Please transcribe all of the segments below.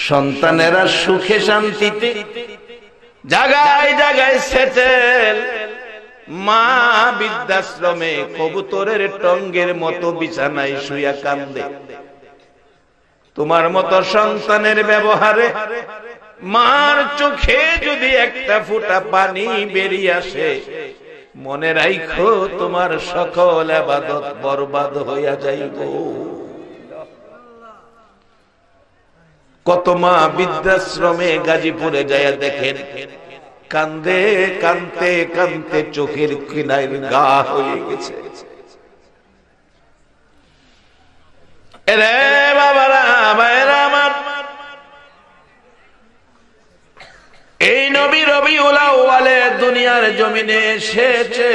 সন্তানেরা সুখে শান্তিতে জায়গায় জায়গায় সেটেল, মা বৃদ্ধাশ্রমে কবুতরের টঙ্গের মতো বিছানায় শুয়া কান্দে। তোমার মতো সন্তানের ব্যবহারে মার চোখে যদি একটা ফোঁটা পানি বেরিয়ে আসে, মনে রাখো তোমার সকল ইবাদত বরবাদ হইয়া যাইব। কত মা বৃদ্ধাশ্রমে গাজীপুরে যাইয়া দেখেন, কান্দে কান্দতে কান্দতে চোখের কিনার গা হয়ে গেছে। রে বাবারা, ভাইরা আমার, এই নবী রবিউল আউয়ালে দুনিয়ার জমিনে এসেছে।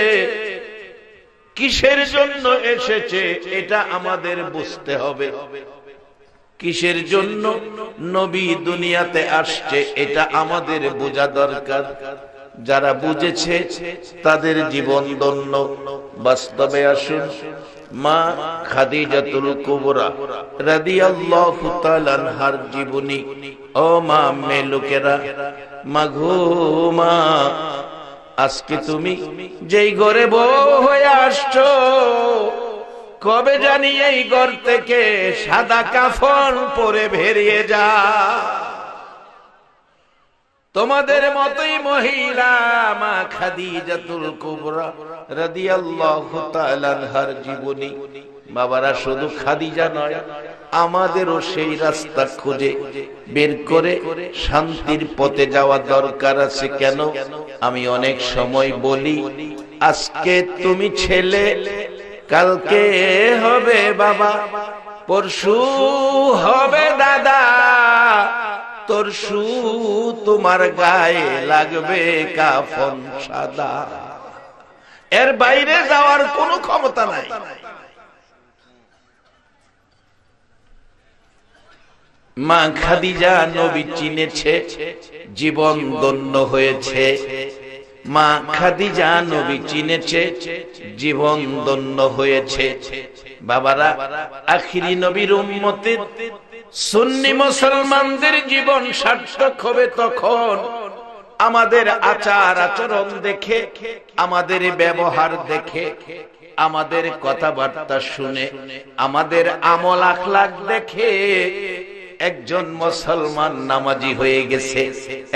কিসের জন্য এসেছে এটা আমাদের বুঝতে হবে। কিসের জন্য নবী দুনিয়াতে আসছে এটা আমাদের বোঝা দরকার। যারা বুঝেছে তাদের জীবন ধন্য। বাস্তবে আসুন, মা খাদিজাতুল কুবরা রাদিয়াল্লাহু তাআলা আনহার জীবনী। ও মা, মেয়ে লোকেরা, মাগো মা, আজকে তুমি যেই ঘরে বউ হয়ে আসছো, কবে জানি এই ঘর থেকে সাদা কাফন পরে বেরিয়ে যা। তোমাদের মতোই মহিলা মা খাদিজাতুল কুবরা রাদিয়াল্লাহু তাআলা আনহার জীবনী। বাবারা, শুধু খাদিজা নয়, আমাদেরও সেই রাস্তা খুঁজে বের করে শান্তির পথে যাওয়া দরকার আছে। কেন? আমি অনেক সময় বলি, আজকে তুমি ছেলে, কালকে হবে বাবা, পরশু হবে দাদা, তরশু তোমার গায়ে লাগবে কাফন সাদা। এর বাইরে যাওয়ার কোনো ক্ষমতা নাই। মা খাদিজা নবী চিনেছে, জীবন ধন্য হয়েছে। মা খাদিজা নবী চিনেছে, জীবন ধন্য হয়েছে। বাবারা, আখিরি নবীর উম্মতের সুন্নি মুসলমানদের জীবন সার্থক হবে তখন আমাদের আচার আচরণ দেখে, আমাদের ব্যবহার দেখে, আমাদের কথাবার্তা শুনে, আমাদের আমল আখলাক দেখে একজন মুসলমান নামাজি হয়ে গেছে,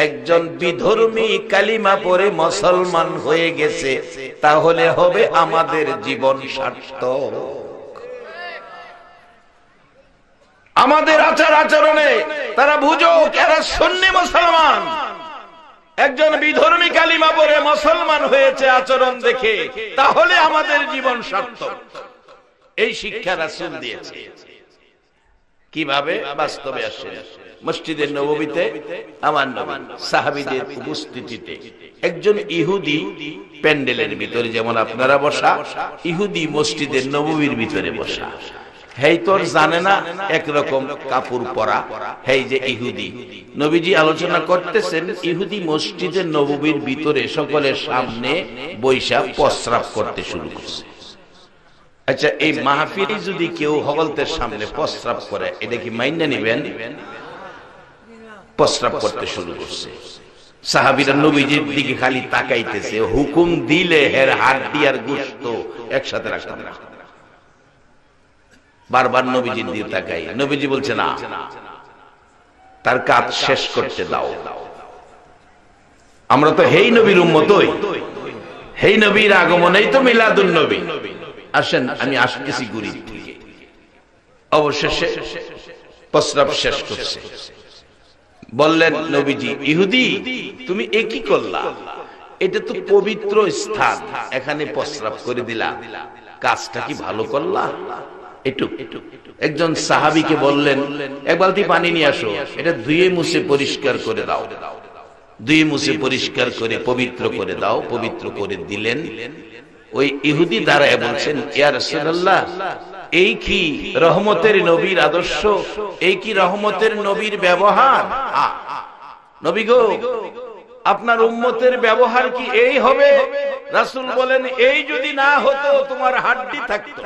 একজন বিধর্মী কালিমা পড়ে মুসলমান হয়ে গেছে, তাহলে হবে আমাদের জীবন সার্থক। আমাদের আচার আচরণে তারা বুঝো এরা সুন্নি মুসলমান। একজন বিধর্মী কালিমা পড়ে মুসলমান হয়েছে আচরণ দেখে, তাহলে আমাদের জীবন সার্থক। এই শিক্ষা রাসূল দিয়েছে। কিভাবে? বাস্তবে আসে। মসজিদে নববীতে আমার নবী সাহাবীদের উপস্থিতিতে একজন ইহুদি প্যান্ডেলের ভিতরে, যেমন আপনারা বসা, ইহুদি মসজিদের নববীর ভিতরে বসা। হেই তোর জানে না একরকম কাপড় পরা, হেই যে ইহুদি। নবীজি আলোচনা করতেছেন, ইহুদি মসজিদের নববীর ভিতরে সকলের সামনে বৈশা প্রস্রাব করতে শুরু করছে। আচ্ছা, এই মাহফিলে যদি কেউ হগলতের সামনে প্রস্রাব করে, এটা কি মাইন্না নিবেন? প্রস্রাব করতে শুরু করছে। সাহাবীরা নবীজির দিকে খালি তাকাইতেছে, হুকুম দিলে হের হাড্ডি আর গোশত একসাথে রাখতে না। বারবার নবীজির দিকে তাকাই, নবীজি বলছে না, তার কাজ শেষ করতে দাও। আমরা তো হেই নবীর উম্মতই, হেই নবীর আগমনেই তো মিলাদুন নবী। আসেন, আমি আসতেছি গরিব থেকে। অবশেষে প্রস্রাব শেষ করছে। বললেন নবীজি, ইহুদি তুমি এ কি করলা? এটা তো পবিত্র স্থান, এখানে প্রস্রাব করে দিলা, কাজটা কি ভালো করলা? একটু একজন সাহাবীকে বললেন, এক বালতি পানি নিয়ে আসো, এটা ধুয়ে মুছে পরিষ্কার করে দাও। ধুয়ে মুছে পরিষ্কার করে পবিত্র করে দাও। পবিত্র করে দিলেন। ওই ইহুদি দাঁড়ায় বলছেন, ইয়া রাসূলুল্লাহ, এই কি রহমতের নবীর আদর্শ? এই কি রহমতের নবীর ব্যবহার? নবী গো, আপনার উম্মতের ব্যবহার কি এই হবে? রাসূল বলেন, এই যদি না হতো তোমার হাড্ডি থাকতো,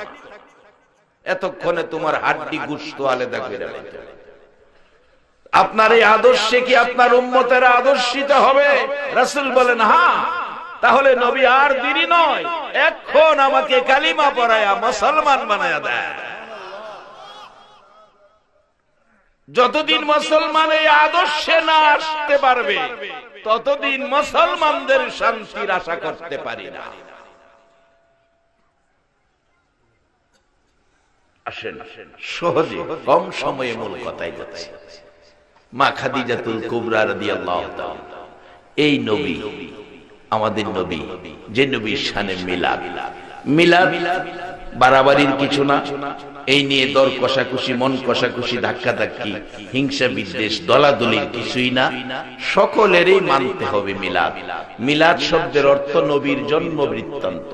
এতক্ষণে তোমার হাড্ডি গোশত আলাদা করে রাখতে। আপনার এই আদর্শে কি আপনার উম্মতেরা আদর্শিত হবে? রাসূল বলেন হ্যাঁ। তাহলে নবী আর দেরি নয়, এখন আমাকে কালিমা পড়ায়া মুসলমান বানায়া দেয়। যতদিন মুসলমান এই আদর্শে না আসতে পারবে ততদিন মুসলমানদের শান্তির আশা করতে পারি না। আসেন সহজে কম সময়ে মূল কথাই যাচ্ছে। মা খাদিজাতুল কুবরা রাদিয়াল্লাহু তাআলা, এই নবী আমাদের নবী, যে নবীর শানে মিলাদ। মিলাদ বাড়াবাড়ির কিছু না, এই নিয়ে দর কষাকষি, মন কষাকষি, ধাক্কাধাক্কি, হিংসা বিদ্বেষ, দলাদলির কিছুই না, সকলেরই মানতে হবে মিলাদ। মিলাদ শব্দের অর্থ নবীর জন্ম বৃত্তান্ত।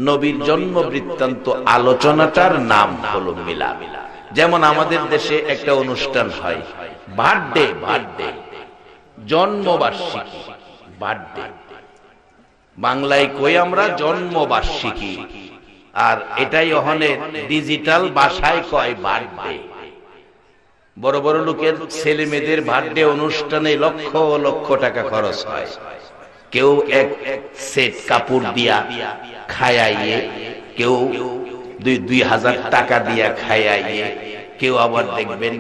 নবীর জন্ম বৃত্তান্ত আলোচনাটার নাম হলো মিলাদ। যেমন আমাদের দেশে একটা অনুষ্ঠান হয় বার্থডে, বার্থডে জন্মবার্ষিকী, বার্থডে বাংলায় কই আমরা জন্মবার্ষিকী, আর এটাই ওখানে ডিজিটাল ভাষায় কয় বার্থডে। বড় বড় লোকের ছেলে মেয়েদের বার্থডে অনুষ্ঠানে লক্ষ লক্ষ টাকা খরচ হয়। কেউ এক সেট কাপড় দিয়া খায়াইয়ে, কেউ ২,০০০ টাকা দিয়া খায়াইয়ে, কেউ আবার দেখবেন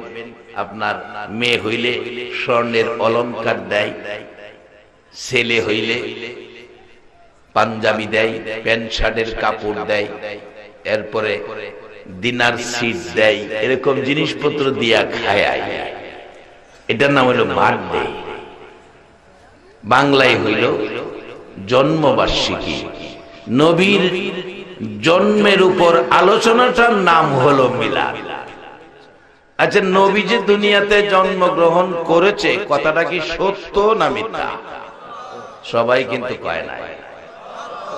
আপনার মেয়ে হইলে স্বর্ণের অলংকার দেয়, ছেলে হইলে পাঞ্জাবি দেয়, প্যান্ট শার্টের কাপড় দেয়, এরপরে ডিনার সিট দেয়, এরকম জিনিসপত্র দিয়া খায়ায়। এটার নাম হইল বার্থডে। বাংলায় হইল জন্মবার্ষিকী। নবীর জন্মের উপর আলোচনাটার নাম হলো মিলাদ। আচ্ছা, নবী যে দুনিয়াতে জন্মগ্রহণ করেছে, কথাটা কি সত্য না মিথ্যা? সবাই কিন্তু কয় না।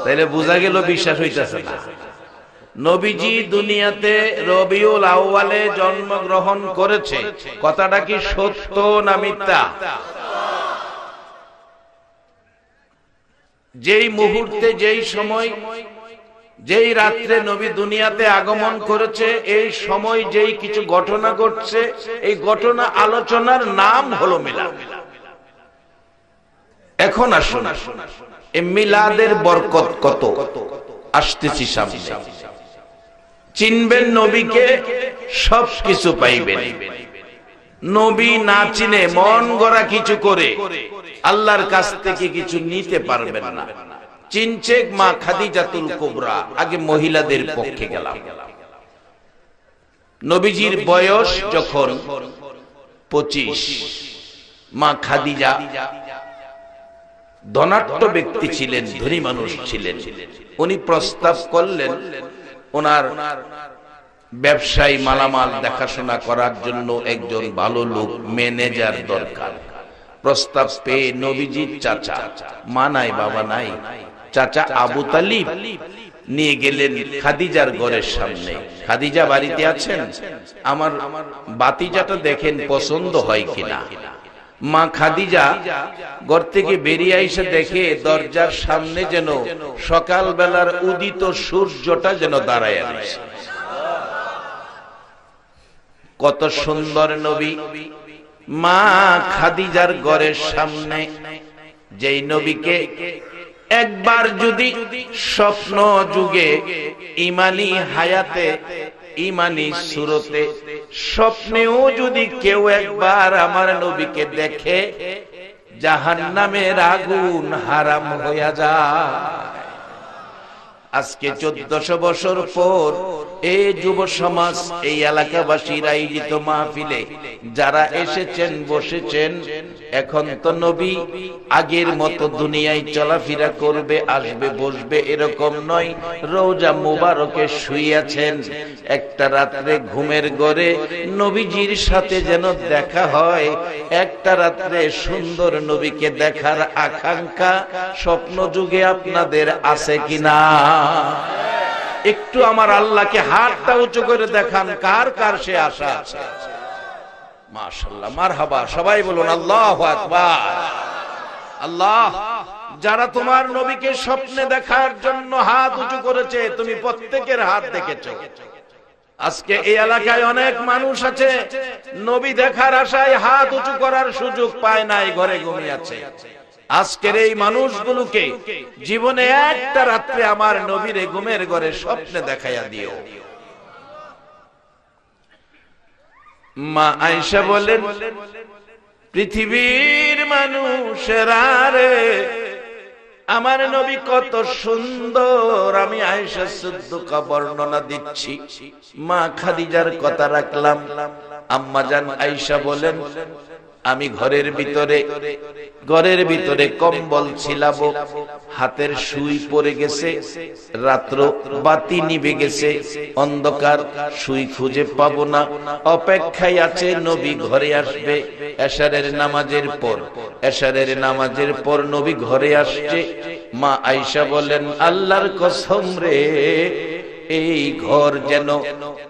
তাইলে বোঝা গেল বিশ্বাস হইতেছে না। নবীজি দুনিয়াতে রবিউল আউয়ালে জন্মগ্রহণ করেছে, কথাটা কি সত্য না মিথ্যা? যেই মুহূর্তে, যেই সময়, যেই রাত্রে নবী দুনিয়াতে আগমন করেছে, এই সময় যেই কিছু ঘটনা ঘটছে, এই ঘটনা আলোচনার নাম হলো মিলাদ। এখন আসুন, এই মিলাদের বরকত কত আসতেছি সামনে। চিনবেন নবীকে, সবকিছু পাইবেন। নবী না চিনে মন গড়া কিছু করে আল্লাহর কাছ থেকে কিছু নিতে পারবেন না। চিনছে মা খাদিজাতুল কুবরা। আগে মহিলাদের পক্ষে গেলাম। নবীজির বয়স যখন 25, মা খাদিজা ধনাঢ্য ব্যক্তি ছিলেন, ধনী মানুষ ছিলেন। উনি প্রস্তাব করলেন ওনার ব্যবসায়ী মালামাল দেখাশোনা করার জন্য একজন ভালো লোক, ম্যানেজার দরকার। প্রস্তাব পেয়ে নবীজির চাচা, মা নাই বাবা নাই, চাচা আবু তালিব নিয়ে গেলেন খাদিজার ঘরের সামনে। খাদিজা বাড়িতে আছেন? আমার বাতিজাটা দেখেন পছন্দ হয় কিনা। মা খাদিজা ঘর থেকে বেরিয়ে এসে দেখে দরজার সামনে যেন সকাল বেলার উদিত সূর্যটা যেন দাঁড়ায় আছে। কত সুন্দর নবী! মা খাদিজার ঘরের সামনে যেই নবীকে একবার যদি স্বপ্ন যুগে, ইমানি হায়াতে, ইমানি সুরতে, স্বপ্নেও যদি কেউ একবার আমার নবীকে দেখে, জাহান্নামের আগুন হারাম হইয়া যায়। আজকে 1400 বছর পর এই যুব সমাজ, এই এলাকাবাসীর আয়োজিত মাহফিলে যারা এসেছেন, বসেছেন, এখন তো নবী আগের মতো দুনিয়ায় চলাফেরা করবে, আসবে, বসবে, এরকম নয়। রওজা মুবারকে শুইয়াছেন। একটা রাত্রে ঘুমের ঘরে নবীজির সাথে যেন দেখা হয়। একটা রাত্রে সুন্দর নবীকে দেখার আকাঙ্ক্ষা স্বপ্ন যুগে আপনাদের আছে কিনা? একটু আমার আল্লাহকে হাতটা উঁচু করে দেখান, কার কার সে আশা আছে? মাশাআল্লাহ, মারহাবা, সবাই বলুন আল্লাহু আকবার। আল্লাহ, যারা তোমার নবীকে স্বপ্নে দেখার জন্য হাত উঁচু করেছে, তুমি প্রত্যেকের হাত দেখেছো। আজকে এই এলাকায় অনেক মানুষ আছে নবী দেখার আশায় হাত উঁচু করার সুযোগ পায় নাই, ঘরে ঘুমিয়ে আছে। আজকের এই মানুষগুলোকে জীবনে একটা রাত্রে আমার নবীর ঘুমের ঘরে স্বপ্নে দেখাইয়া দিও। মা আয়েশা বলেন, পৃথিবীর মানুষেরা রে, আমার নবী কত সুন্দর। আমি আয়েশা সিদ্দিকা বর্ণনা দিচ্ছি, মা খাদিজার কথা রাখলাম। আম্মা জান আয়েশা বলেন, আমি ঘরের ভিতরে কম্বল ছিলাবো, হাতের সুই পড়ে গেছে, রাত্র বাতি নিভে গেছে, অন্ধকার, সুই খুঁজে পাবো না, অপেক্ষায় আছে নবী ঘরে আসবে। এশারের নামাজের পর নবী ঘরে আসছে। মা আয়েশা বলেন, আল্লাহর কসম রে, এই ঘর যেন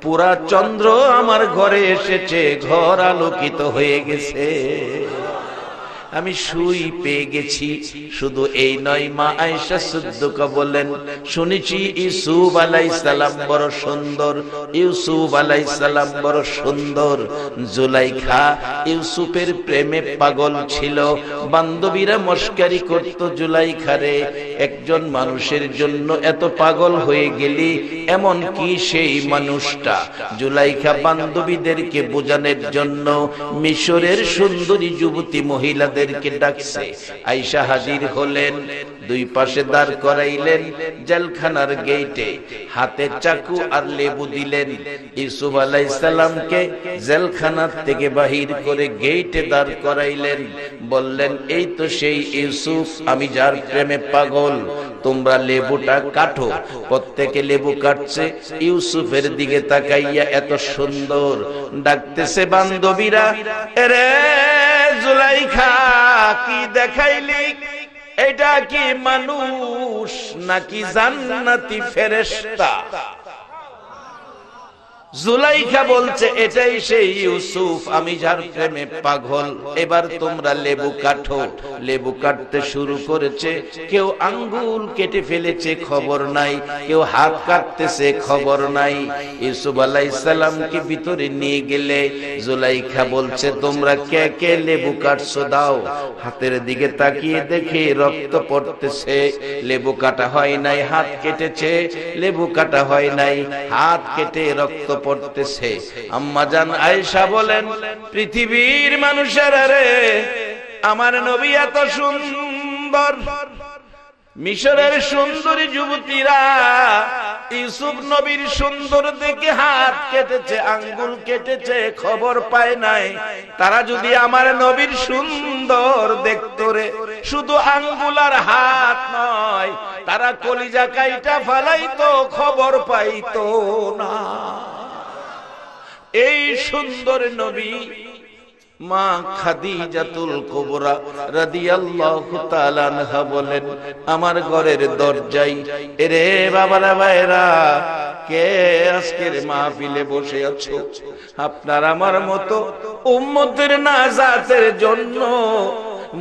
পুরা চন্দ্র আমার ঘরে এসেছে, ঘর আলোকিত হয়ে গেছে, আমি সুই পেয়ে গেছি। শুধু এই নয়, মা আয়েশা সিদ্দিকা বলেন, শুনেছি ইউসুফ আলাইহিস সালাম বড় সুন্দর, ইউসুফ আলাইহিস সালাম বড় সুন্দর। জুলাইখা ইউসুফের প্রেমে পাগল ছিল, বান্ধবীরা মস্কারি করত, জুলাইখারে একজন মানুষের জন্য এত পাগল হয়ে গেলি, এমন কি সেই মানুষটা। জুলাইখা বান্ধবীদেরকে বোঝানোর জন্য মিশরের সুন্দরী যুবতী মহিলাদের ডাকছে। আয়েশা হাজির হলেন, দুই পাশে দাঁড় করাইলেন জেলখানার গেটে, হাতে চাকু আর লেবু দিলেন। ইউসুফ আলাইহিস সালামকে জেলখানার থেকে বাহির করে গেটে দাঁড় করাইলেন, বললেন, এই তো সেই ইউসুফ, আমি যার প্রেমে পাগল, তোমরা লেবুটা কাটো। প্রত্যেকে লেবু কাটছে, ইউসুফের দিকে তাকাইয়া এত সুন্দর ডাকতেছে বান্ধবীরা, এরে জুলাইখা কি দেখাইলি, এটা কি মানুষ নাকি জান্নাতি ফেরেশতা? জুলাইখা বলছে, এটাই সেই ইউসুফ, আমি যার প্রেমে পাগল। এবার তোমরা লেবু কাটো। লেবু কাটতে শুরু করেছে, কেউ আঙ্গুল কেটে ফেলেছে, খবর নাই, কেউ হাত কাটতেছে, খবর নাই। ইউসুফ আলাইহিস সালামকে ভিতরে নিয়ে গেলে জুলাইখা বলছে, তোমরা কে কে লেবু কাটছো দাও। হাতের দিকে তাকিয়ে দেখে রক্ত পড়তেছে, লেবু কাটা হয় নাই, হাত কেটেছে, লেবু কাটা হয় নাই, হাত কেটে রক্ত পড়তেছে। আম্মা জান আয়েশা বলেন, পৃথিবীর মানুষেরা রে, আমার নবী এত সুন্দর। মিশরের সুন্দরী যুবতীরা ইউসুফ নবীর সুন্দর দেখে হাত কেটেছে, আঙ্গুল কেটেছে, খবর পায় নাই। তারা যদি আমার নবীর সুন্দর দেখতো রে, শুধু আঙ্গুল আর হাত নয়, তারা কলিজা কাইটা ফালাইতো, খবর পাইতো না। এই সুন্দর নবী মা খাদিজাতুল কুবরা রাদিয়াল্লাহু তাআলা আনহা বলেন, আমার ঘরের দরজায়, এরে বাবারা ভাইরা, কে আজকের মাহফিলে বসে আছো? আপনার আমার মতো উম্মতের নাজাতের জন্য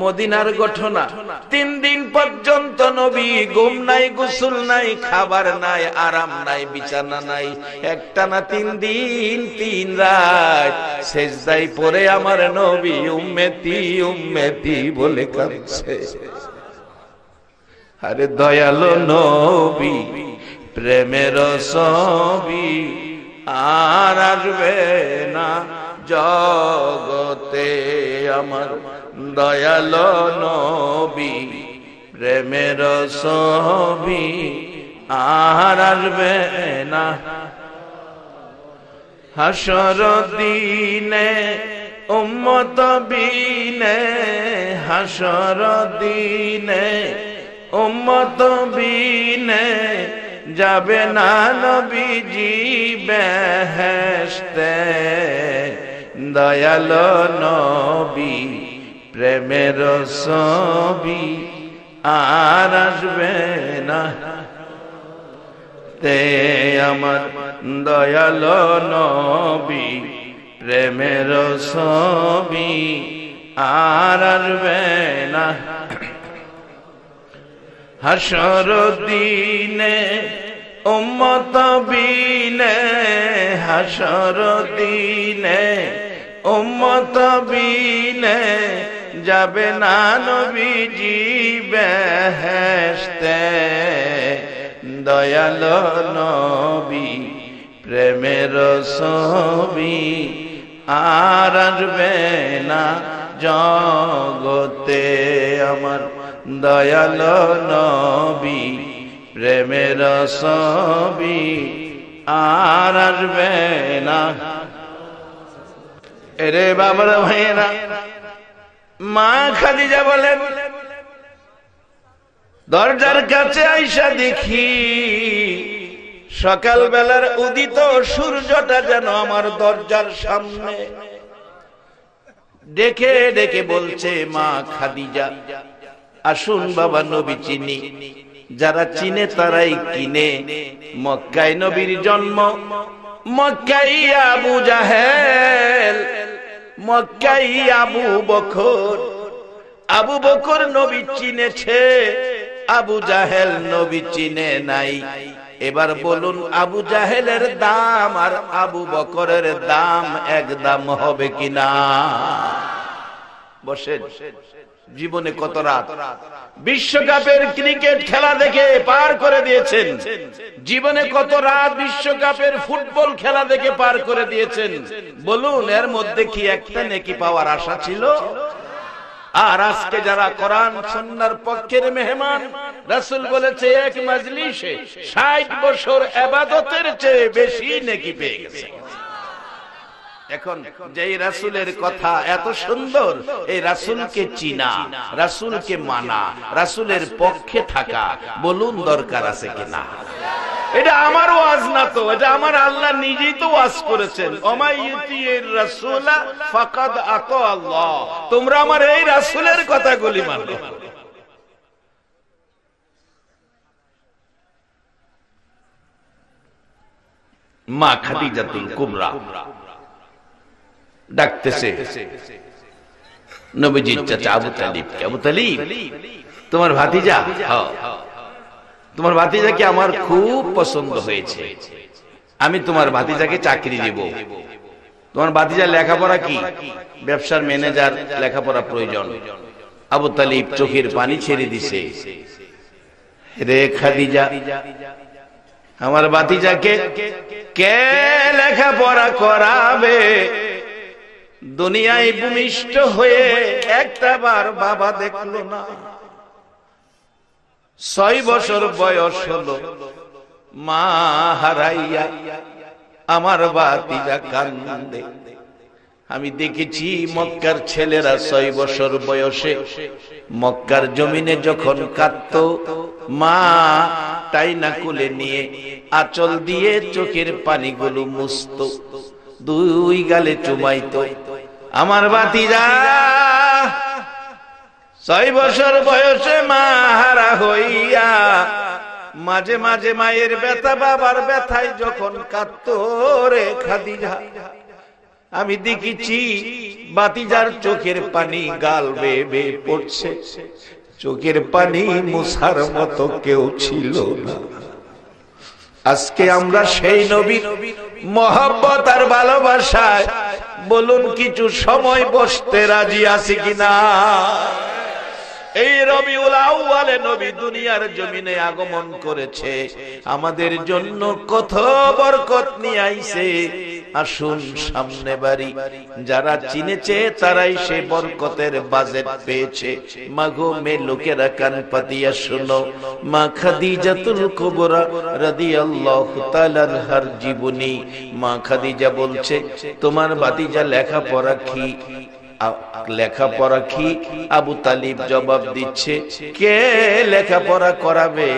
মদিনার ঘটনা। 3 দিন পর্যন্ত নবী ঘুম নাই, গোসল নাই, খাবার নাই, আরাম নাই, বিছানা নাই, একটানা 3 দিন 3 রাত সেজদায় পড়ে আমার নবী উম্মতি উম্মতি বলে কাঁদছে। আরে দয়ালো নবী, প্রেমের ছবি আর আসবে না জগতে, আমার দয়ালো নবী, প্রেমের ছবি আর আসবে না। হাসর দিনে উম্মত বিনে, হাসর দিনে উম্মত বিনে, যাবে না নবীজি বেহেশতে। দয়ালো নবী, প্রেমের ছবি আর আসবে না তে, আমার দয়ালো নবী, প্রেমের ছবি আর আসবে না। হাসর দিনে উম্মত বিনে হাসর দিনে, উম্মত বিনে যাবে না নবীজি বেহেশতে। দয়াল নবী প্রেমের ছবি আর আসবে না জগতে। আমার দয়াল নবী প্রেমের ছবি আর আসবে না। এরে বাবারা ভাইয়েরা, মা খাদিজা বলেন, দরজার কাছে আইসা দেখি সকাল বেলার উদিত সূর্যটা যেন আমার দরজার সামনে। ডেকে ডেকে বলছে, মা খাদিজা আসুন বাবা নবী চিনি। যারা চিনে তারাই কিনে। মক্কায় নবীর জন্ম, মক্কায় আবু জাহেল, মক্কায় আবু বকর। আবু বকর নবী চিনেছে, আবু জাহেল নবী চিনে নাই। এবার বলুন, আবু জাহেলের দাম আর আবু বকরের দাম এক দাম হবে কিনা? বসেন। জীবনে কত রাত বিশ্বকাপের ক্রিকেট খেলা দেখে পার করে দিয়েছেন, জীবনে কত রাত বিশ্বকাপের ফুটবল খেলা দেখে পার করে দিয়েছেন। বলুন, এর মধ্যে কি একটা নেকি পাওয়ার আশা ছিল? আর আজকে যারা কোরআন সুন্নাহর পক্ষের মেহমান, রাসূল বলেছে এক মজলিসে 60 বছর ইবাদতের চেয়ে বেশি নেকি পেয়ে গেছে। এখন যেই রাসূলের কথা এত সুন্দর, এই রাসূলকে চিনা, রাসূলকে মানা, রাসূলের পক্ষে থাকা, বলুন দরকার আছে কিনা? এটা আমার ওয়াজ না তো, এটা আমার আল্লাহ নিজেই তো ওয়াজ করেছেন, ওমাইয়ুতির রাসূলা ফাকাদ আতা আল্লাহ। তোমরা আমার এই রাসূলের কথাগুলি মানো। মা খাদিজাতুল কুবরা ডাকতেছে নবীজির চাচা আবু তালিব। আবু তালিব, তোমার ভাতিজা? হ্যাঁ, তোমার ভাতিজাকে আমার খুব পছন্দ হয়েছে, আমি তোমার ভাতিজাকে চাকরি দেব। তোমার ভাতিজার লেখাপড়া কি? ব্যবসার ম্যানেজার, লেখাপড়া প্রয়োজন। আবু তালিব চোখের পানি ছেড়ে দিছে, রে খাদিজা, আমার ভাতিজাকে কে লেখাপড়া করাবে? দুনিয়ায় ভূমিষ্ঠ হয়ে একটা বার বাবা দেখলো না। 6 বছর বয়স হলো, মা হারাইয়া আমার ভাতিজা কান্দে। আমি দেখেছি মক্কার ছেলেরা 6 বছর বয়সে মক্কার জমিনে যখন কাঁদতো, মা টাইনা কোলে নিয়ে আঁচল দিয়ে চোখের পানিগুলো মুছতো, 2 গালে চুমাইতো। আমার ভাতিজা 6 বছর বয়সে মা হারা হইয়া মাঝে মাঝে মায়ের ব্যথা, বাবার ব্যথায় যখন কাঁদতো, রে খাদিজা, আমি দেখেছি ভাতিজার চোখের পানি গাল বেয়ে বেয়ে পড়ছে। চোখের পানি মুছার মতো কেউ ছিল না। আজকে আমরা সেই নবীর মহব্বত আর ভালোবাসায় বলুন কিছু সময় বসতে রাজি আছি কিনা? এই রবিউল আউয়ালে নবী দুনিয়ার জমিনে আগমন করেছে, আমাদের জন্য কত বরকত নিয়ে আইছে। আসুন সামনে বাড়ি, যারা চিনেছে তারাই সে বরকতের বাজেট পেয়েছে। মাগো মে লোকেরা কান পাতিয়া শোনো, মা খাদিজাতুল কুবরা রাদিয়াল্লাহু তাআলা আনহার জীবনী। মা খাদিজা বলছে, তোমার ভাতিজা লেখাপড়া কি? লেখাপড়া কি? আবু তালিব জবাব দিচ্ছে, কে লেখাপড়া করাবে?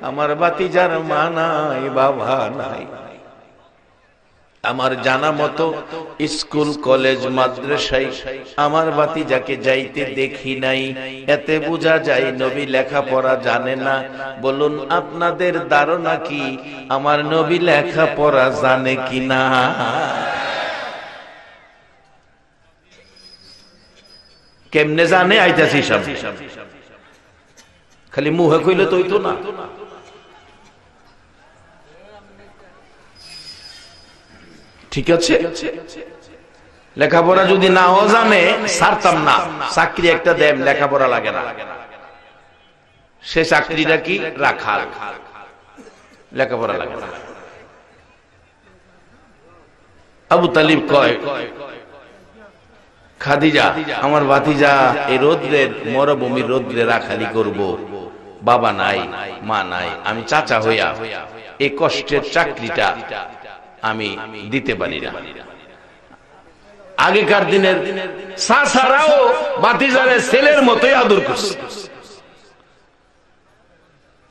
আমার ভাতিজার মা নাই, বাবা নাই। আমার জানা মতো স্কুল কলেজ মাদ্রাসায় আমার ভাতিজাকে যাইতে দেখি নাই। এতে বোঝা যায় নবী লেখাপড়া জানে না। বলুন আপনাদের ধারণা কি আমার নবী লেখাপড়া জানে কিনা? কেমনে জানে? আইতাছি সামনে, খালি মুহে কইলে তো হইতো না। ঠিক আছে, লেখাপড়া যদি নাও জানে ছাড়তাম না, চাকরি একটা দেন, লেখাপড়া লাগে না, সে চাকরিটা কি রাখাল, লেখাপড়া লাগে না। আবু তালিব কয়, খাদিজা আমার ভাতিজা এই রোদ্রের মরুভূমির রোদ্রে রাখালি করব, বাবা নাই মা নাই, আমি চাচা হইয়া এই কষ্টের চাকরিটা আমি দিতে পারি না। আগেকার দিনের চাচারাও ভাতিজারে ছেলের মতোই আদর করছে,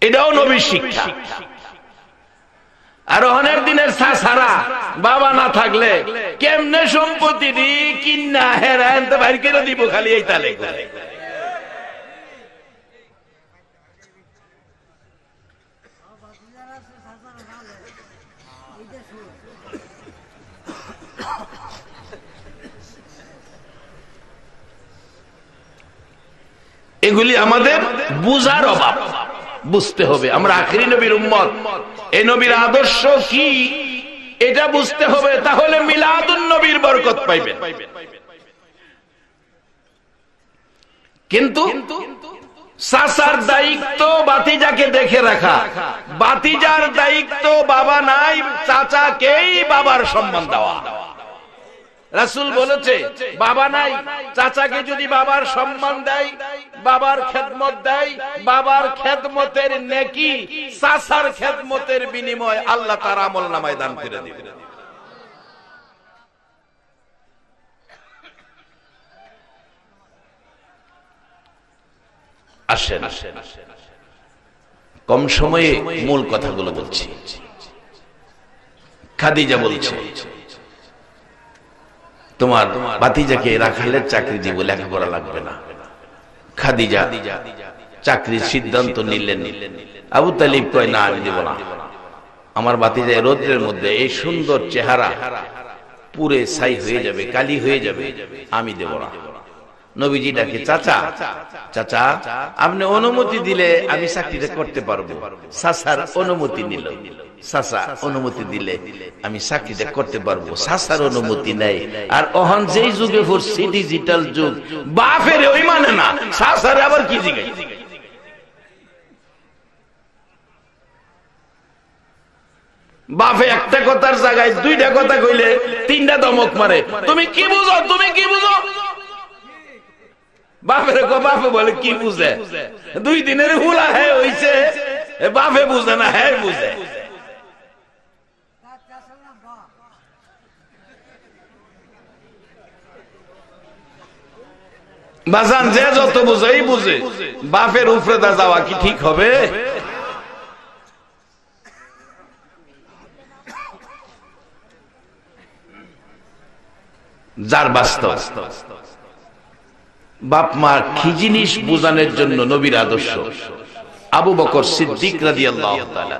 এটাও নবীর শিক্ষা। আর অনেক দিনের চাচারা বাবা না থাকলে কেমনে সম্পত্তি দি কিনা হেরা এনতে বাইর করে দিব, খালি এই তালে করে। এগুলি আমাদের বুঝার অভাব, বুঝতে হবে। আমরা আখিরি নবীর উম্মত, এই নবীর আদর্শ কি এটা বুঝতে হবে, তাহলে মিলাদুন নবীর বরকত পাইবেন। কিন্তু চাচার দায়িত্ব ভাতিজাকে দেখে রাখা, ভাতিজার দায়িত্ব বাবা নাই চাচাকেই বাবার সম্মান দেওয়া। রাসূল বলেছে বাবা নাই চাচাকে যদি বাবার সম্মান দেয়, বাবার খেদমত দেয়, বাবার খেদমতের নেকি চাচার খেদমতের বিনিময় আল্লাহ তার আমলনামায় দান করে দিবেন। আসেন কম সময়ে মূল কথাগুলো বলছি। খাদিজা বলছে তোমার ভাতিজাকে রাখালের চাকরি দিব, লেখাপড়া লাগবে না। খাদিজা চাকরির সিদ্ধান্ত নিলেন। আবু তালিব কয় না, আমি দেব না। আমার ভাতিজা রোদ্রের মধ্যে এই সুন্দর চেহারা পুরে ছাই হয়ে যাবে, কালি হয়ে যাবে, আমি দেব না। নবীজি ডাকে, চাচা চাচা আপনি অনুমতি দিলে আমি চাকরিটা করতে পারবো। চাচার অনুমতি নিল, চাচা অনুমতি দিলে আমি চাকরিটা করতে পারবো, চাচার অনুমতি নাই। আর অহন যেই যুগে পড়ছি ডিজিটাল যুগ, বাপের ওই মানে না, চাচার আবার কি জিগাই। বাপে একটা কথার জায়গায় দুইটা কথা কইলে তিনটা দমক মারে, তুমি কি বুঝো, তুমি কি বুঝো। বাপের বাপে বলে কি বুঝে, 2 দিনের হুলা হ্যাঁ হইছে, বাপে বুঝে না, হ্যাঁ বুঝে। বাজান যে যত বুঝে বুঝে, বাপের উপরে দা যাওয়া কি ঠিক হবে? যার বাস্তব বাপ মা কি জিনিস বোঝানোর জন্য নবীর আদর্শ। আবু বকর সিদ্দিক রাদিয়াল্লাহু তাআলা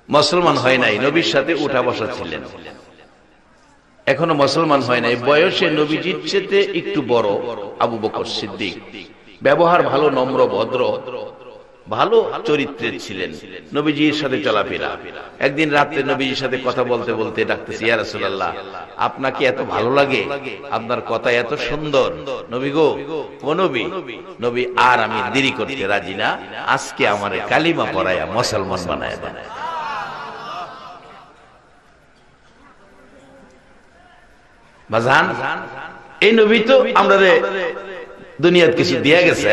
মুসলমান হয় নাই, নবীর সাথে উঠা বসা ছিলেন, এখনো মুসলমান হয় নাই। বয়সে নবীজির চেয়ে একটু বড় আবু বকর সিদ্দিক, ব্যবহার ভালো, নম্র ভদ্র, ভালো চরিত্রের ছিলেন, নবীজির সাথে চলাফেরা। একদিন রাতে নবীজির সাথে কথা বলতে বলতে ডাকতেছি, ইয়া রাসূলুল্লাহ আপনাকে এত ভালো লাগে, আপনার কথা এত সুন্দর, নবী গো ও নবী। নবী আর আমি দেরি করতে রাজি না, আজকে আমারে কালিমা পড়ায়া মুসলমান বানায়া দেন। বাজান এই নবী তো আমরা দুনিয়াত কিছু দিয়ে গেছে,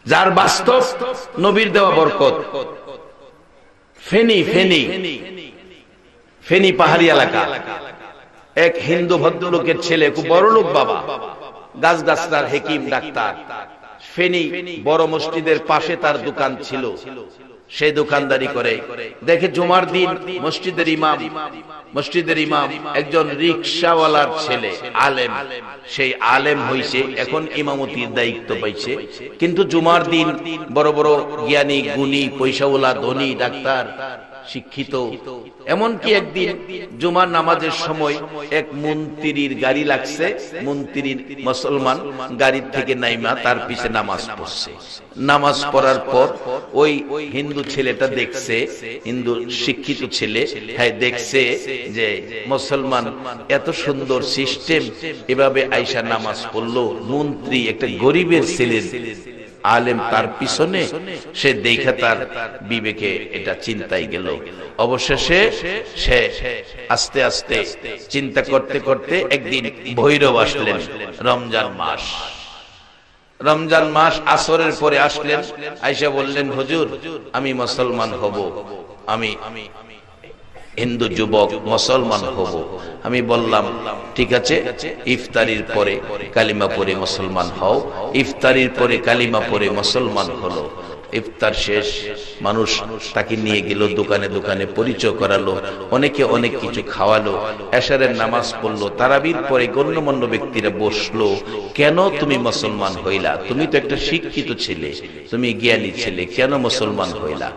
যার বাস্তব নবীর দেওয়া বরকত। ফেনী ফেনী ফেনী পাহাড়ি এলাকা, এক হিন্দু ভদ্রলোকের ছেলে, খুব বড় লোক বাবা, গাছ গাছটার হেকিম ডাক্তার। ফেনী বড় মসজিদের পাশে তার দোকান ছিল, সে দোকানদারি করে। দেখে জুমার দিন মসজিদের ইমাম একজন রিকশাওয়ালার ছেলে, আলেম, সেই আলেম হইছে, এখন ইমামতির দায়িত্ব পাইছে। কিন্তু জুমার দিন বড় বড় জ্ঞানী গুণী পয়সাওয়ালা ধনী ডাক্তার শিক্ষিত। এমনকি একদিন জুমার নামাজের সময় এক মন্ত্রীর গাড়ি লাগছে, মন্ত্রীর মুসলমান গাড়ির থেকে নাইমা তার পিছে নামাজ পড়ছে। নামাজ পড়ার পর ওই হিন্দু ছেলেটা দেখছে, হিন্দু শিক্ষিত ছেলে, হ্যাঁ দেখছে যে মুসলমান এত সুন্দর সিস্টেম, এভাবে আইসা নামাজ পড়লো। মন্ত্রী একটা গরিবের ছেলে আলেম তার পিছনে, সে দেখে তার বিবেকে এটা চিন্তায় গেল। অবশেষে সে আস্তে আস্তে চিন্তা করতে করতে একদিন ভৈরব আসলেন। রমজান মাস আসরের পরে আসলেন, আয়েশা বললেন, হুজুর আমি মুসলমান হব, আমি হিন্দু যুবক মুসলমান হব। আমি বললাম ঠিক আছে, ইফতারির পরে কালিমা পড়ে মুসলমান হও। ইফতারির পরে কালিমা পড়ে মুসলমান হলো। ইফতার শেষ, মানুষ তাকে নিয়ে গেল দোকানে দোকানে, পরিচয় করালো, অনেকে অনেক কিছু খাওয়ালো। এশারের নামাজ পড়লো, তারাবির পরে গণ্যমান্য ব্যক্তিরা বসলো। কেন তুমি মুসলমান হইলা? তুমি তো একটা শিক্ষিত ছেলে, তুমি জ্ঞানী ছেলে, কেন মুসলমান হইলা?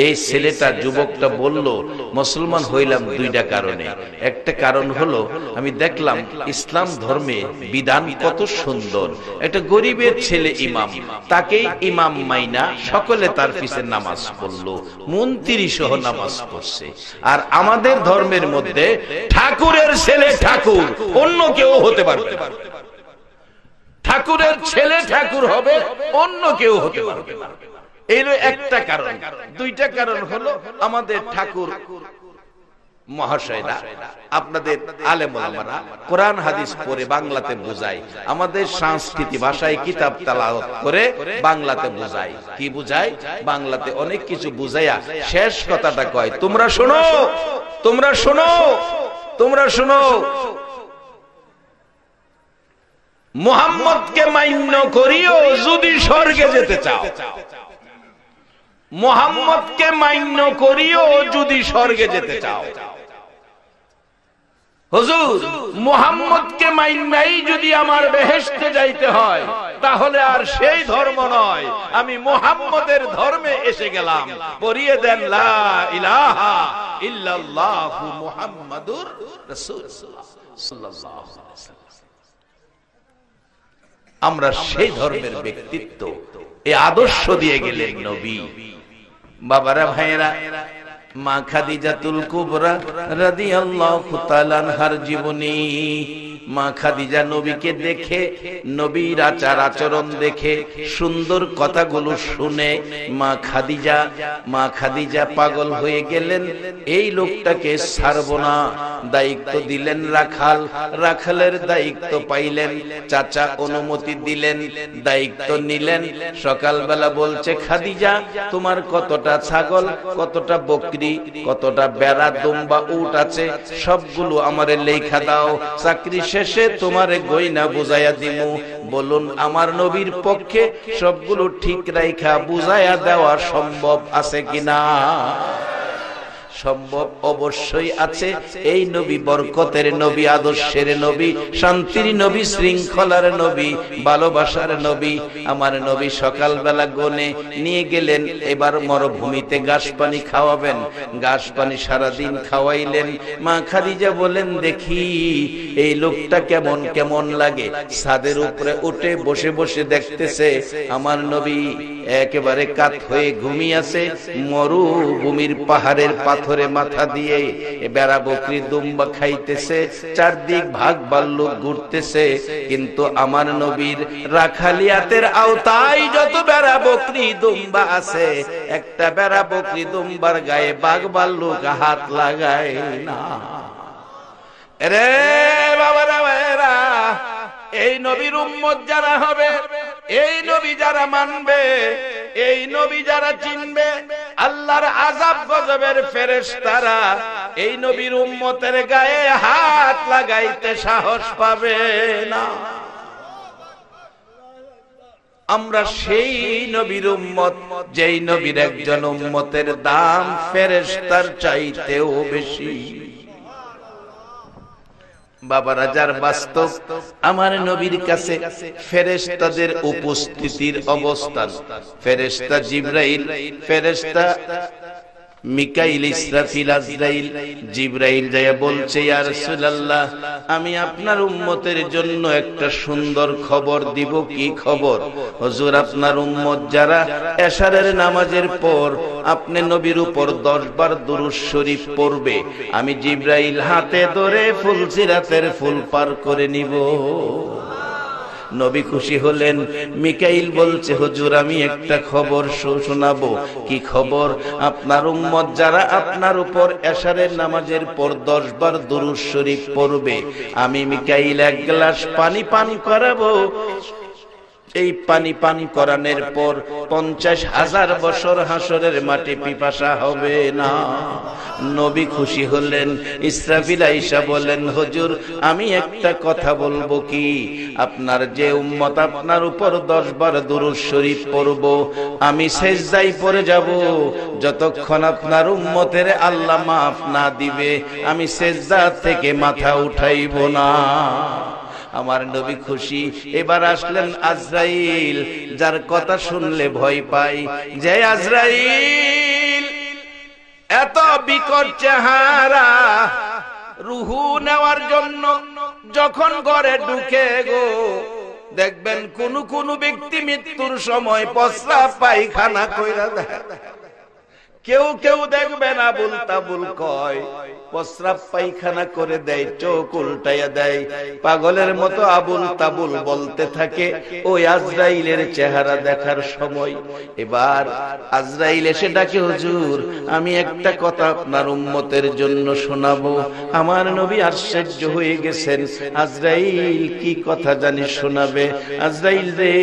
এই ছেলেটা, যুবকটা বলল, মুসলমান হইলাম দুইটা কারণে। একটা কারণ হলো আমি দেখলাম ইসলাম ধর্মে বিধান কত সুন্দর। একটা গরিবের ছেলে ইমাম, তাকেই ইমাম মাইনা সকলে তার পিছে নামাজ পড়লো, মন্ত্রী সহ নামাজ পড়ছে। আর আমাদের ধর্মের মধ্যে ঠাকুরের ছেলে ঠাকুর, অন্য কেউ হতে পারবে না। ঠাকুরের ছেলে ঠাকুর হবে, অন্য কেউ হতে পারবে না। এই একটা কারণ। দুইটা কারণ হলো আমাদের ঠাকুর মহাশয়রা, আপনাদের আলেম ওলামারা কোরআন হাদিস পড়ে বাংলাতে বোঝায়, আমাদের সংস্কৃতি ভাষায় কিতাব তেলাওয়াত করে বাংলাতে বোঝায়। কি বোঝায়? বাংলাতে অনেক কিছু বুঝাইয়া শেষ কথাটা কয়, তোমরা শোনো, তোমরা শোনো, তোমরা শোনো, মুহাম্মদকে মান্য করিও যদি স্বর্গে যেতে চাও। মুহাম্মদকে মান্য করিও যদি স্বর্গে যেতে চাও। হুজুর মুহাম্মদকে মাইনাই যদি আমার বেহেশতে যাইতে হয়, তাহলে আর সেই ধর্ম নয়, আমি মুহাম্মদের ধর্মে এসে গেলাম। পড়িয়ে দেন লা ইলাহা ইল্লাল্লাহু মুহাম্মাদুর রাসূলুল্লাহ সাল্লাল্লাহু আলাইহি ওয়াসাল্লাম। আমরা সেই ধর্মের ব্যক্তিত্ব, এই আদর্শ দিয়ে গেলেন নবী। বাবারা ভাইয়েরা, মা খাদিজাতুল কুবরা রাদিয়াল্লাহু তাআলা আনহার জীবনী। মা খাদিজা নবীকে দেখে, নবীর আচার আচরণ দেখে, সুন্দর কথাগুলো শুনে মা খাদিজা পাগল হয়ে গেলেন। এই লোকটাকে ছাড়বো না। দায়িত্ব দিলেন রাখাল, রাখালের দায়িত্ব পাইলেন। চাচা অনুমতি দিলেন, দায়িত্ব নিলেন। সকালবেলা বলছে, খাদিজা তোমার কতটা ছাগল, কতটা বকরি, কতটা বেড়া, দুম্বা, উট আছে, সবগুলো আমারে লেখা দাও। চাকরি শেষে তোমারে গয়না বুঝাইয়া দিমু। বলুন আমার নবীর পক্ষে সবগুলো ঠিক রাইখা বুঝাইয়া দেওয়া সম্ভব আছে কিনা? সম্ভব, অবশ্যই আছে। এই নবী বরকতের নবী, আদর্শের নবী, শান্তির নবী, শৃঙ্খলার নবী, ভালোবাসার নবী। আমার নবী সকালবেলা গনে নিয়ে গেলেন, এবার মরুভূমিতে ঘাস পানি খাওয়াবেন। ঘাস পানি সারাদিন খাওয়াইলেন। মা খাদিজা বলেন, দেখি এই লোকটা কেমন কেমন লাগে। ছাদের উপরে উঠে বসে বসে দেখতেছে আমার নবী একেবারে কাত হয়ে ঘুমিয়ে আছে। মরুভূমির পাহাড়ের পাথরে মাথা দিয়ে বেড়া বকরি দুম্বা খাইতেছে, চারদিক ভাগ ভাল্লুক ঘুরতেছে। কিন্তু আমার নবীর রাখালিয়াতের আওতায় যত বেড়া বকরি দুম্বা আছে, একটা বেড়া বকরি দুম্বার গায়ে বাঘ ভাল্লুক হাত লাগায় না। রে বাবারা ভাইরা, এই নবীর উম্মত যারা হবে, এই নবী যারা মানবে, এই নবী যারা চিনবে, আল্লাহর আযাব গজবের ফেরেশতারা এই নবীর উম্মতের গায়ে হাত লাগাইতে সাহস পাবে না। আমরা সেই নবীর উম্মত, যেই নবীর একজন উম্মতের দাম ফেরেশতার চাইতেও বেশি। বাবারা, যার বাস্তব আমার নবীর কাছে ফেরেশতাদের উপস্থিতির অবস্থান, ফেরেশতা জিবরাইল, ফেরেশতা মিকাইল, ইসরাফিল, আজরাইল, জিবরাইল যায়া বলছে, ইয়া রাসূলুল্লাহ, আমি আপনার উম্মতের জন্য একটা সুন্দর খবর দিব। কি খবর? হুজুর, আপনার উম্মত যারা এশারের নামাজের পর আপনি নবীর উপর 10 বার দুরূদ শরীফ পড়বে, আমি জিবরাইল হাতে ধরে ফুলসিরাতের ফুল পার করে নিব। নবী খুশি হলেন। মিকাইল বলছে, হুজুর, আমি একটা খবর শোনাবো। কি খবর? আপনার উম্মত যারা আপনার উপর এশারের নামাজের পর 10 বার দুরূদ শরীফ পড়বে, আমি মিকাইল 1 গ্লাস পানি পান করাবো। এই পানি পান করানোর পর 50,000 বছর হাসরের মাটি পিপাসা হবে না। নবী খুশি হলেন। ইসরাফিল আয়েশা বলেন, হুজুর, আমি একটা কথা বলবো। কি? আপনার যে উম্মত আপনার উপর 10 বার দুরূদ শরীফ পড়ব, আমি সেজদায় পড়ে যাব। যতক্ষণ আপনার উম্মতের আল্লাহ মাফ না দিবে, আমি সেজদা থেকে মাথা উঠাইব না। আমার নবী খুশি। এবার আসলেন আজরাইল, যার কথা শুনলে ভয় পাই। যে আজরাইল এত বিকট চেহারা, রুহু নেওয়ার জন্য যখন ঘরে ঢুকে গো, দেখবেন কোন কোন ব্যক্তি মৃত্যুর সময় প্রস্রাব পায়খানা কইরা দেয়। কেউ কেউ দেখবেন আবুল তাবুল কয়, প্রস্রাব পায়খানা করে দেয়, চোখ উল্টাইয়া দেয়, পাগলের মতো আবুল তাবুল বলতে থাকে। ওই আজরাইলের চেহারা দেখার সময় এবার আজরাইল এসে ডাকে, হুজুর, আমি একটা কথা আপনার উম্মতের জন্য শোনাবো। আমার নবী আশ্চর্য হয়ে গেছেন। আজরাইল কি কথা জানি শোনাবে? আজরাইল রে,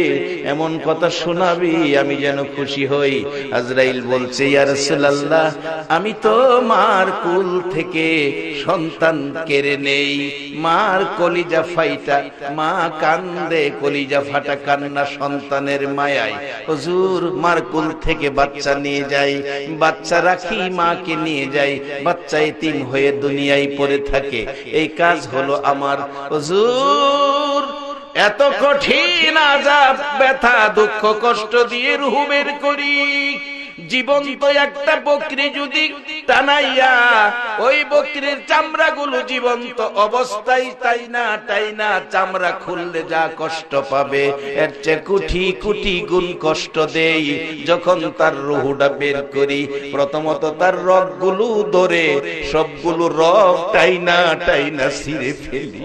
এমন কথা শোনাবি আমি যেন খুশি হই। আজরাইল বলছে, ইয়া রাসূলুল্লাহ, আমি তো মার কুল থেকে সন্তান কেড়ে নেই। মার কলিজা ফাইটা, মা কান্দে, কলিজা ফাটা কান্না সন্তানের মায়ায়। হুজুর, মার কুল থেকে বাচ্চা নিয়ে যাই, বাচ্চা রাখি, মাকে নিয়ে যাই, বাচ্চা এতিম হয়ে দুনিয়ায় পড়ে থাকে। এই কাজ হলো আমার। হুজুর, এত কঠিন আযাব, ব্যথা, দুঃখ, কষ্ট দিয়ে রূহ বের করি। জীবন্ত একটা বকরি যদি টানাইয়া ওই বকরির চামড়াগুলো জীবন্ত অবস্থায় টাইনা চামড়া খুললে যা কষ্ট পাবে, এর চেয়ে কোটি কোটি গুণ কষ্ট দেই যখন তার রুহুটা বের করি। প্রথমত তার রগগুলো ধরে সবগুলো রগ টাইনা ছিঁড়ে ফেলি।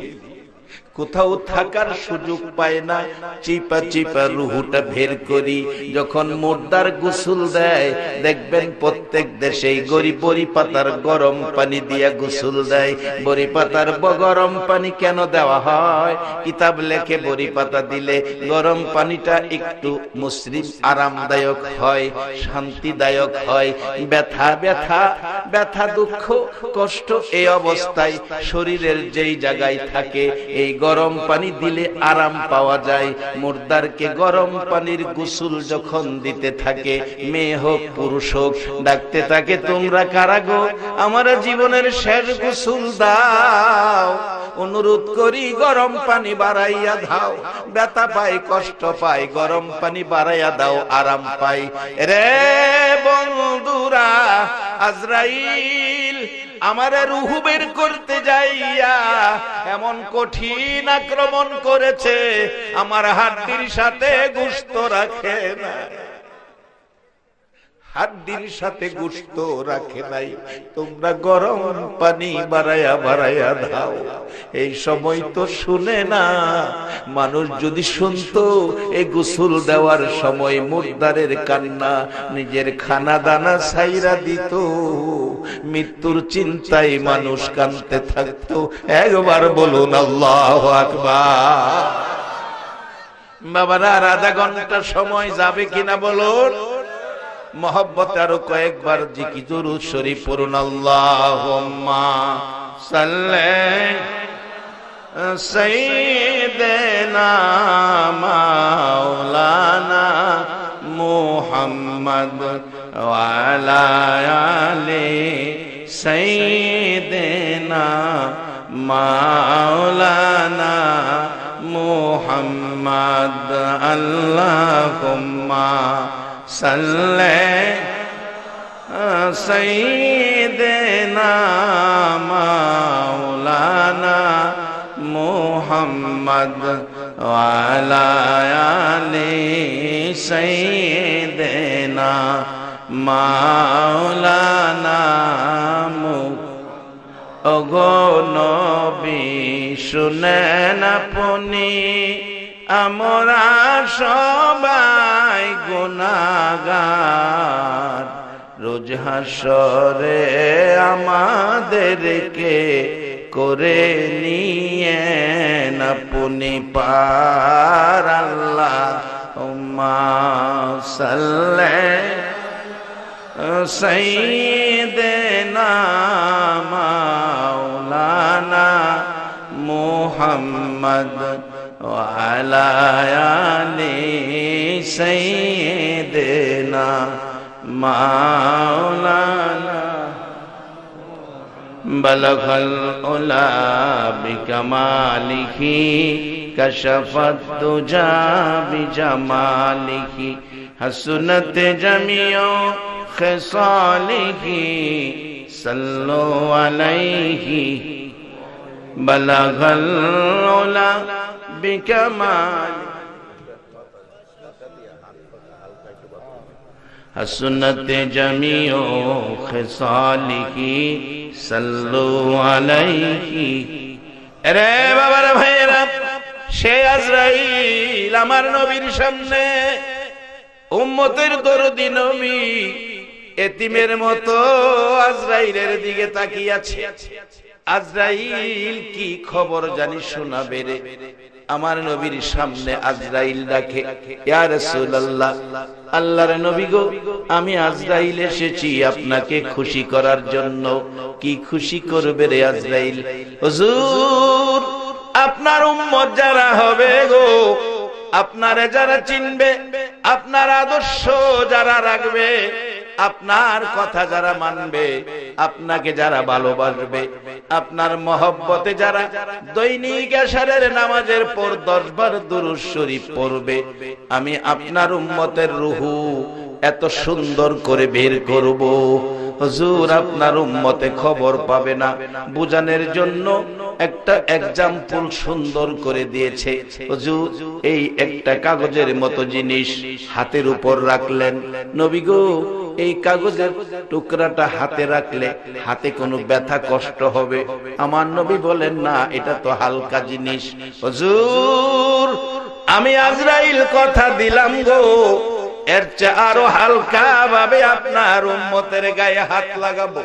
কোথাও থাকার সুযোগ পায় না, চিপা চিপা রুহুটা বের করি। যখন মুর্দার গোসল দেয়, দেখবেন প্রত্যেক দেশেই বড়ি পাতার গরম পানি দিয়া গোসল দেয়। বড়ি পাতার গরম পানি কেন দেওয়া হয়? কিতাব লেখে বড়ি পাতা দিলে গরম পানিটা একটু মুসরিম আরামদায়ক হয়, শান্তিদায়ক হয়। ব্যথা দুঃখ কষ্ট এই অবস্থায় শরীরের যেই জায়গায় থাকে, এই গরম পানি দিলে আরাম পাওয়া যায়। মুর্দারকে গরম পানির গোসল যখন দিতে থাকে, মেয়ে হোক পুরুষ হোক, ডাকতে থাকে, তোমরা কারা গো, আমার জীবনের শেষ গোসল দাও। অনুরোধ করি, গরম পানি বাড়াইয়া দাও। ব্যথা পাই, কষ্ট পাই, গরম পানি বাড়াইয়া দাও, আরাম পাই। রে বন্ধুরা, আজরাইল আমারে রূহ বের করতে যাইয়া এমন কঠিন আক্রমণ করেছে, আমার হাড্ডির সাথে গোশত রাখে না, হাড্ডির সাথে গোশত রাখে নাই। তোমরা গরম পানি বাড়াইয়া দাও। এই সময় তো শুনে না। মানুষ যদি শুনতো এই গোসল দেওয়ার সময় মুর্দারের কান্না, নিজের খানা দানা ছাইরা দিত, মৃত্যুর চিন্তায় মানুষ কাঁদতে থাকতো। একবার বলুন আল্লাহু আকবার। বাবারা, আর আধা ঘন্টা সময় যাবে কিনা বলুন? মোহব্বতে আরো কয়েকবার জিকির দুরূদ শরীফ পড়ুন। আল্লাহুম্মা সাল্লি সাইয়্যিদিনা মাওলানা মুহাম্মদ ওয়া আলা আলি সাইয়্যিদিনা মাওলানা মুহাম্মদ। আল্লাহুম্মা সাল্লি सैयदना मौलाना मुहम्मद वाला आले सैयदना मौलाना ओगो नबी শুনেন আপনি আমরা সবাই গুনাহগার রোজ হাসরে আমাদেরকে করে নিয়েন আপনি পার আল্লাহুম্মা সাল্লি সাইয়্যিদিনা মাওলানা মুহাম্মদ ওয়া আলা আলি সাইয়্যিদিনা মাওলানা বলগল উলা বিকামালিহি কশফত দুজা বিজামালিহি হসনত জামিউ খিসালিহি সাল্লু আলাইহি বলগল উলা বিকামালিহি हसनत जमीओ खिसालिही सल्लु अलैहि। अरे बाबा रे भाईरा সে আজরাইল আমার নবীর সামনে উম্মতের দরদি নবী এতিমের মতো আজরাইলের দিকে তাকিয়ে আছে। আজরাইল কি খবর জানি শোনাবে রে। আমার নবীর সামনে আজরাইল ডাকে, ইয়া রাসূলুল্লাহ, আল্লাহর নবী গো, আমি আজরাইল এসেছি আপনাকে খুশি করার জন্য। কি খুশি করবে রে আজরাইল? হুজুর, আপনার উম্মত যারা হবে গো, আপনারে যারা চিনবে, আপনার আদর্শ যারা রাখবে, আপনার কথা যারা মানবে, আপনাকে যারা ভালোবাসবে, আপনার মহব্বতে যারা দৈনিক এশারের নামাজের পর 10 বার দুরূদ শরীফ পড়বে, আমি আপনার উম্মতের রূহু এত সুন্দর করে বের করব। হুজুর, আপনার উম্মতে খবর পাবে না, বুঝানোর জন্য একটা এক্সাম্পল সুন্দর করে দিয়েছে। হুজুর, এই একটা কাগজের মতো জিনিস হাতের উপর রাখলেন। নবী গো, এই কাগজের টুকরাটা হাতে রাখলে হাতে কোনো ব্যথা কষ্ট হবে? আমার নবী বলেন না, এটা তো হালকা জিনিস। হুজুর, আমি আজরাইল কথা দিলাম গো, এর চেয়ে আরো হালকা ভাবে আপনার উম্মতের গায়ে হাত লাগাবো।